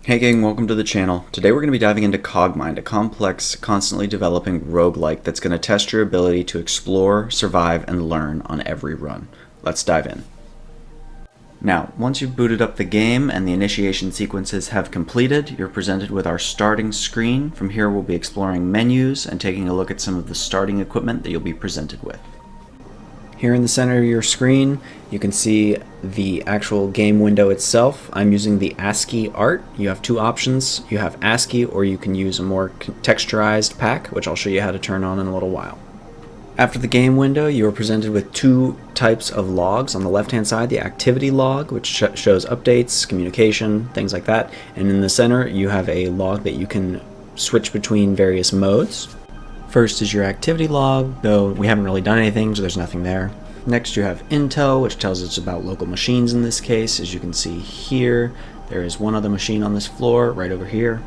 Hey gang, welcome to the channel. Today we're going to be diving into Cogmind, a complex, constantly developing roguelike that's going to test your ability to explore, survive, and learn on every run. Let's dive in. Now, once you've booted up the game and the initiation sequences have completed, you're presented with our starting screen. From here we'll be exploring menus and taking a look at some of the starting equipment that you'll be presented with. Here in the center of your screen, you can see the actual game window itself. I'm using the ASCII art. You have two options. You have ASCII, or you can use a more texturized pack, which I'll show you how to turn on in a little while. After the game window, you are presented with two types of logs. On the left-hand side, the activity log, which shows updates, communication, things like that. And in the center, you have a log that you can switch between various modes. First is your activity log, though we haven't really done anything, so there's nothing there. Next you have intel, which tells us about local machines in this case. As you can see here, there is one other machine on this floor, right over here.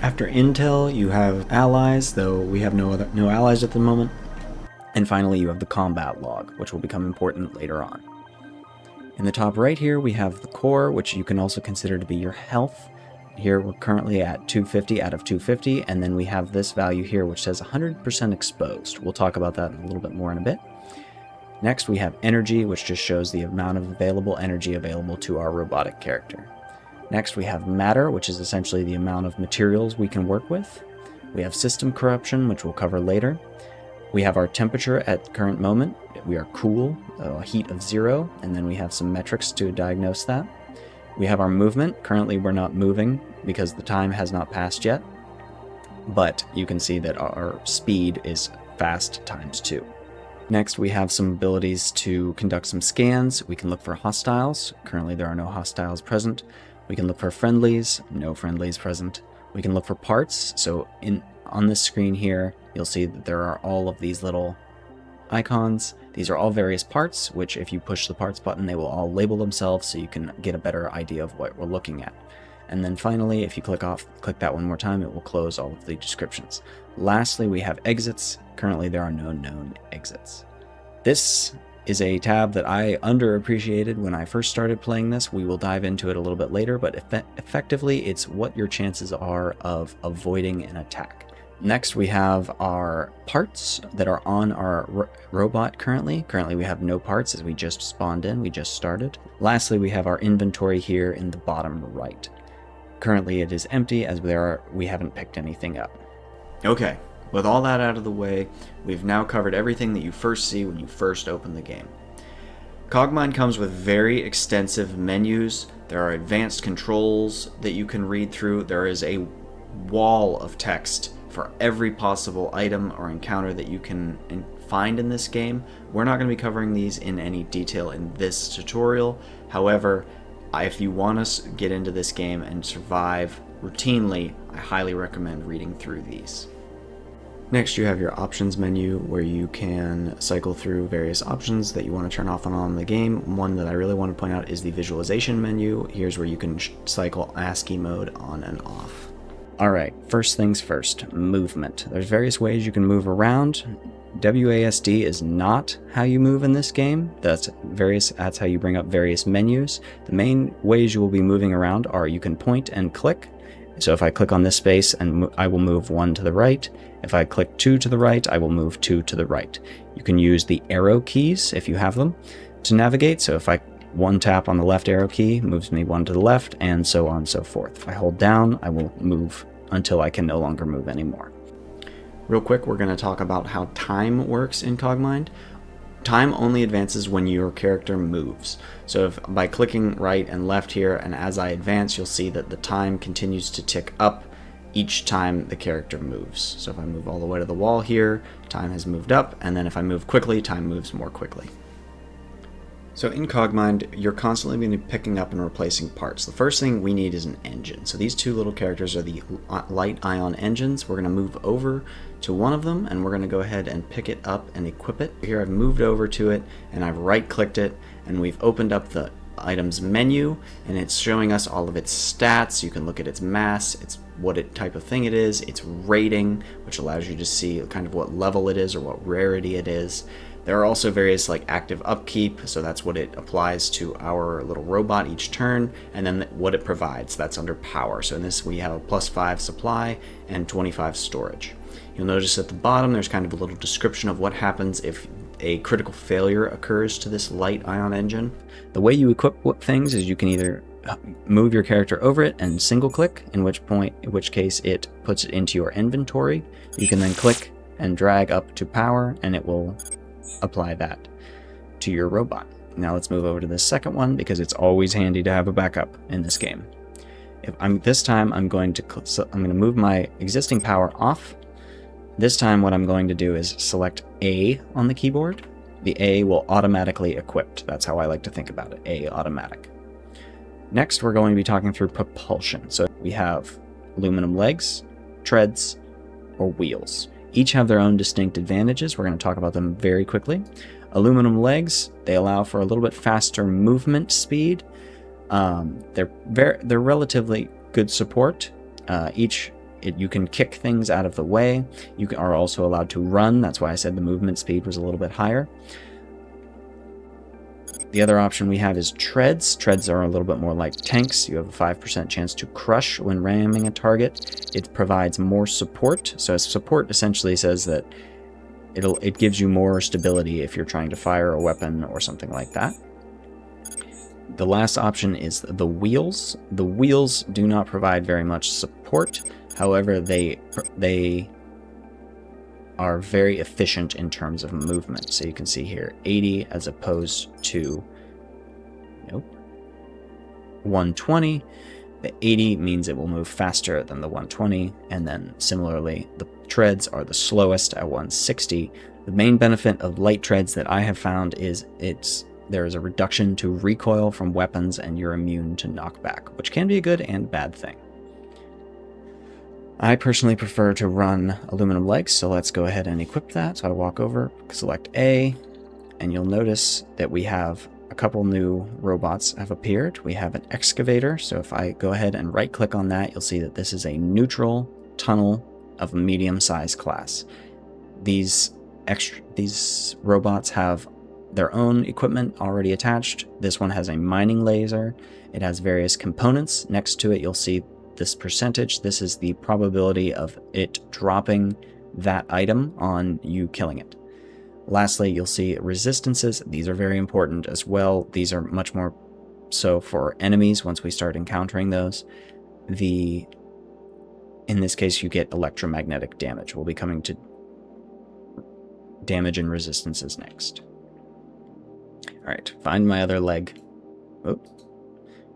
After intel, you have allies, though we have no allies at the moment. And finally, you have the combat log, which will become important later on. In the top right here, we have the core, which you can also consider to be your health. Here we're currently at 250 out of 250, and then we have this value here which says 100% exposed. We'll talk about that a little bit more in a bit. Next we have energy, which just shows the amount of available energy available to our robotic character. Next we have matter, which is essentially the amount of materials we can work with. We have system corruption, which we'll cover later. We have our temperature at the current moment. We are cool, a heat of 0, and then we have some metrics to diagnose that. We have our movement. Currently we're not moving because the time has not passed yet, but you can see that our speed is fast times 2. Next we have some abilities to conduct some scans. We can look for hostiles. Currently there are no hostiles present. We can look for friendlies. No friendlies present. We can look for parts. So on this screen here you'll see that there are all of these little icons. These are all various parts, which if you push the parts button, they will all label themselves so you can get a better idea of what we're looking at. And then finally, if you click that one more time, it will close all of the descriptions. Lastly, we have exits. Currently, there are no known exits. This is a tab that I underappreciated when I first started playing this. We will dive into it a little bit later, but effectively, it's what your chances are of avoiding an attack. Next, we have our parts that are on our robot currently. Currently, we have no parts as we just spawned in, we just started. Lastly, we have our inventory here in the bottom right. Currently, it is empty as we haven't picked anything up. Okay, with all that out of the way, we've now covered everything that you first see when you first open the game. Cogmind comes with very extensive menus. There are advanced controls that you can read through. There is a wall of text for every possible item or encounter that you can find in this game. We're not going to be covering these in any detail in this tutorial. However, if you want to get into this game and survive routinely, I highly recommend reading through these. Next, you have your options menu where you can cycle through various options that you want to turn off and on in the game. One that I really want to point out is the visualization menu. Here's where you can cycle ASCII mode on and off. Alright, first things first, movement. There's various ways you can move around. WASD is not how you move in this game. That's how you bring up various menus. The main ways you will be moving around are you can point and click. So if I click on this space, and I will move 1 to the right. If I click 2 to the right, I will move 2 to the right. You can use the arrow keys, if you have them, to navigate. So if I one tap on the left arrow key moves me 1 to the left, and so on and so forth. If I hold down, I will move until I can no longer move anymore. Real quick, we're going to talk about how time works in Cogmind. Time only advances when your character moves. So if by clicking right and left here, and as I advance, you'll see that the time continues to tick up each time the character moves. So if I move all the way to the wall here, time has moved up, and then if I move quickly, time moves more quickly. So in Cogmind, you're constantly going to be picking up and replacing parts. The first thing we need is an engine. So these two little characters are the light ion engines. We're going to move over to one of them, and we're going to go ahead and pick it up and equip it. Here I've moved over to it, and I've right-clicked it, and we've opened up the items menu, and it's showing us all of its stats. You can look at its mass, its what type of thing it is, its rating, which allows you to see kind of what level it is or what rarity it is. There are also various like active upkeep, so that's what it applies to our little robot each turn, and then what it provides, that's under power. So in this we have a +5 supply and 25 storage. You'll notice at the bottom there's kind of a little description of what happens if a critical failure occurs to this light ion engine. The way you equip things is you can either move your character over it and single click, in which case it puts it into your inventory. You can then click and drag up to power and it will apply that to your robot. Now let's move over to the second one because it's always handy to have a backup in this game. This time I'm going to move my existing power off. This time what I'm going to do is select A on the keyboard. The A will automatically equip. That's how I like to think about it, A automatic. Next we're going to be talking through propulsion. So we have aluminum legs, treads, or wheels. Each have their own distinct advantages. We're going to talk about them very quickly. Aluminum legs, they allow for a little bit faster movement speed. They're relatively good support. You can kick things out of the way. You are also allowed to run. That's why I said the movement speed was a little bit higher. The other option we have is treads. Treads are a little bit more like tanks. You have a 5% chance to crush when ramming a target. It provides more support. So support essentially says that it gives you more stability if you're trying to fire a weapon or something like that. The last option is the wheels. The wheels do not provide very much support. However, they are very efficient in terms of movement. So you can see here 80 as opposed to 120. The 80 means it will move faster than the 120, and then similarly the treads are the slowest at 160. The main benefit of light treads that I have found is there is a reduction to recoil from weapons and you're immune to knockback, which can be a good and bad thing. I personally prefer to run aluminum legs, so let's go ahead and equip that. So I walk over, select A, and you'll notice that we have a couple new robots have appeared. We have an excavator, so if I go ahead and right click on that, you'll see that this is a neutral tunnel of a medium-sized class. These robots have their own equipment already attached. This one has a mining laser. It has various components. Next to it, you'll see this percentage. This is the probability of it dropping that item on you killing it. Lastly, you'll see resistances. These are very important as well. These are much more so for enemies once we start encountering those. In this case, you get electromagnetic damage. We'll be coming to damage and resistances next. All right, find my other leg. Oh,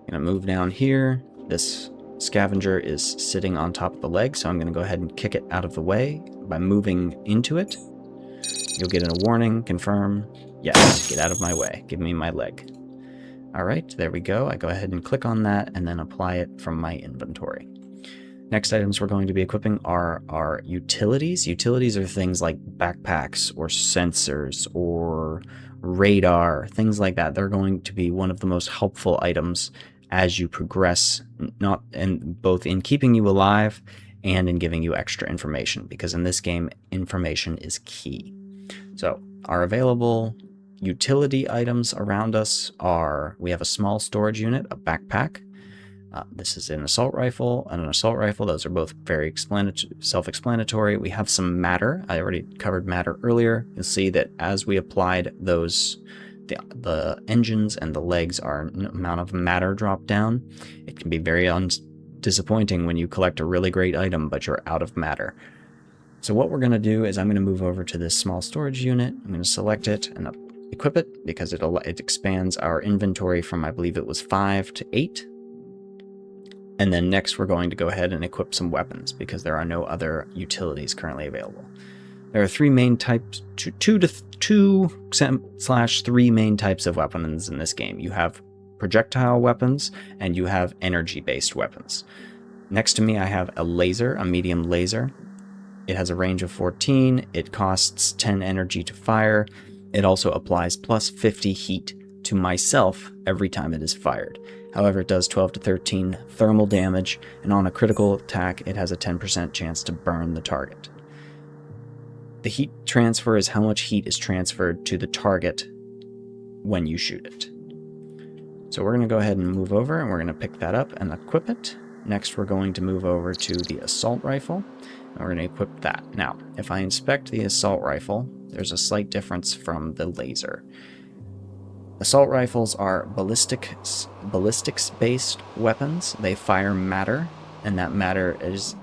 gonna move down here. This scavenger is sitting on top of the leg, so I'm going to go ahead and kick it out of the way by moving into it. You'll get a warning, confirm, yes, get out of my way, give me my leg. All right, there we go. I go ahead and click on that and then apply it from my inventory. Next items we're going to be equipping are our utilities. Utilities are things like backpacks or sensors or radar, things like that. They're going to be one of the most helpful items as you progress, both in keeping you alive and in giving you extra information, because in this game, information is key. So our available utility items around us are, we have a small storage unit, a backpack. This is an assault rifle and an assault rifle. Those are both very self-explanatory. We have some matter. I already covered matter earlier. You'll see that as we applied those, the engines and the legs are an amount of matter drop down. It can be very disappointing when you collect a really great item, but you're out of matter. So what we're going to do is I'm going to move over to this small storage unit. I'm going to select it and equip it because it expands our inventory from, I believe it was 5 to 8. And then next we're going to go ahead and equip some weapons because there are no other utilities currently available. There are 3 main types, 2/3 main types of weapons in this game. You have projectile weapons and you have energy-based weapons. Next to me I have a laser, a medium laser. It has a range of 14. It costs 10 energy to fire. It also applies plus 50 heat to myself every time it is fired. However, it does 12 to 13 thermal damage, and on a critical attack, it has a 10% chance to burn the target. The heat transfer is how much heat is transferred to the target when you shoot it. So we're going to go ahead and move over, and we're going to pick that up and equip it. Next, we're going to move over to the assault rifle, and we're going to equip that. Now, if I inspect the assault rifle, there's a slight difference from the laser. Assault rifles are ballistics-based weapons. They fire matter, and that matter is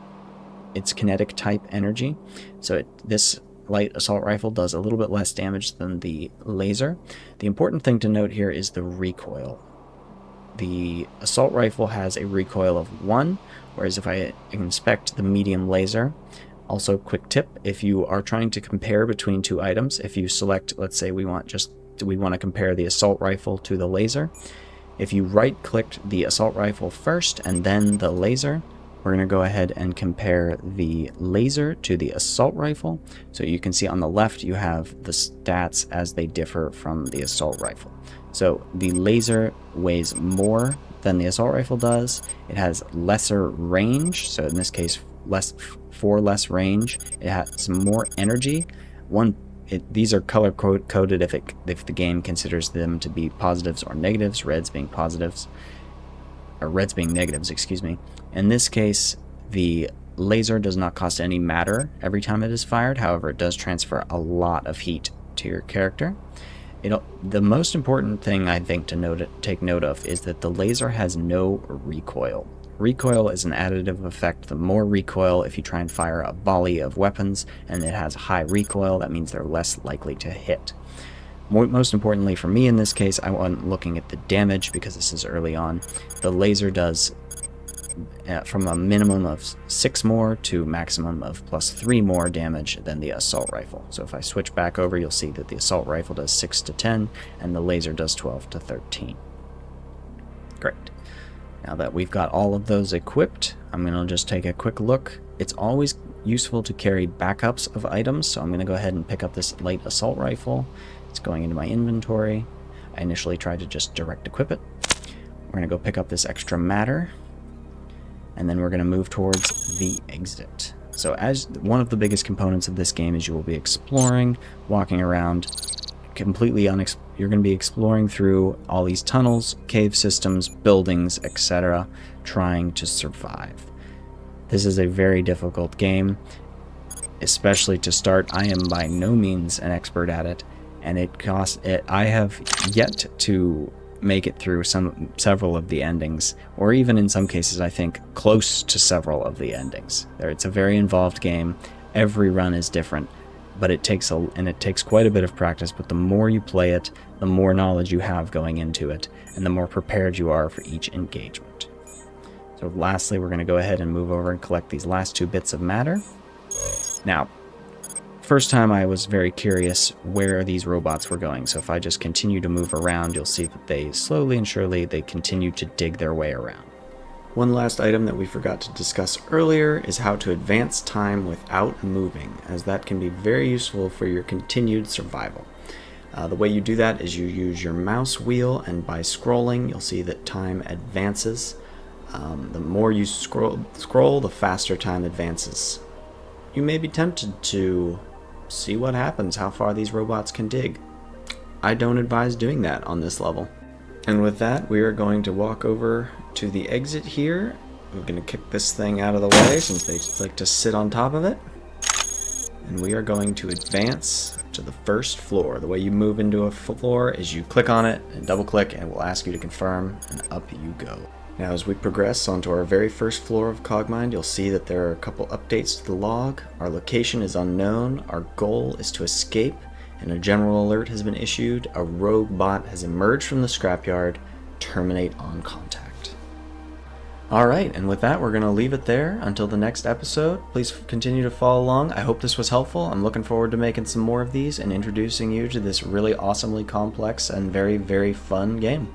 its kinetic type energy. So this light assault rifle does a little bit less damage than the laser. The important thing to note here is the recoil. The assault rifle has a recoil of 1, whereas if I inspect the medium laser, also quick tip, if you are trying to compare between two items, if you select, let's say we want to compare the assault rifle to the laser, if you right-clicked the assault rifle first and then the laser, we're going to go ahead and compare the laser to the assault rifle. So you can see on the left you have the stats as they differ from the assault rifle. So the laser weighs more than the assault rifle does. It has lesser range, so in this case less range. It has more energy. These are color coded if the game considers them to be positives or negatives, reds being positives, or reds being negatives, excuse me. In this case, the laser does not cost any matter every time it is fired. However, it does transfer a lot of heat to your character. The most important thing I think to take note of is that the laser has no recoil. Recoil is an additive effect. The more recoil, if you try and fire a volley of weapons and it has high recoil, that means they're less likely to hit. Most importantly for me in this case, I wasn't looking at the damage because this is early on. The laser does from a minimum of 6 more to maximum of +3 more damage than the assault rifle. So if I switch back over, you'll see that the assault rifle does 6 to 10 and the laser does 12 to 13. Great. Now that we've got all of those equipped, I'm going to just take a quick look. It's always useful to carry backups of items, so I'm going to go ahead and pick up this light assault rifle. It's going into my inventory. I initially tried to just direct equip it. We're going to go pick up this extra matter, and then we're going to move towards the exit. So as one of the biggest components of this game is you will be exploring, walking around, you're going to be exploring through all these tunnels, cave systems, buildings, etc., trying to survive. This is a very difficult game, especially to start. I am by no means an expert at it, and I have yet to make it through several of the endings, or even in some cases I think close to several of the endings. It's a very involved game. Every run is different, but it takes quite a bit of practice. But the more you play it, the more knowledge you have going into it, and the more prepared you are for each engagement. So lastly, we're going to go ahead and move over and collect these last 2 bits of matter. Now, first time I was very curious where these robots were going, so if I just continue to move around, you'll see that they slowly and surely they continue to dig their way around. One last item that we forgot to discuss earlier is how to advance time without moving, as that can be very useful for your continued survival. The way you do that is you use your mouse wheel, and by scrolling you'll see that time advances. The more you scroll, the faster time advances. You may be tempted to see what happens, how far these robots can dig. I don't advise doing that on this level. And with that, we are going to walk over to the exit here. We're going to kick this thing out of the way since they like to sit on top of it. And we are going to advance to the first floor. The way you move into a floor is you click on it and double click, and it will ask you to confirm, and up you go. Now as we progress onto our very first floor of Cogmind, you'll see that there are a couple updates to the log. Our location is unknown, our goal is to escape, and a general alert has been issued. A rogue bot has emerged from the scrapyard. Terminate on contact. Alright, and with that we're going to leave it there until the next episode. Please continue to follow along. I hope this was helpful. I'm looking forward to making some more of these and introducing you to this really awesomely complex and very, very fun game.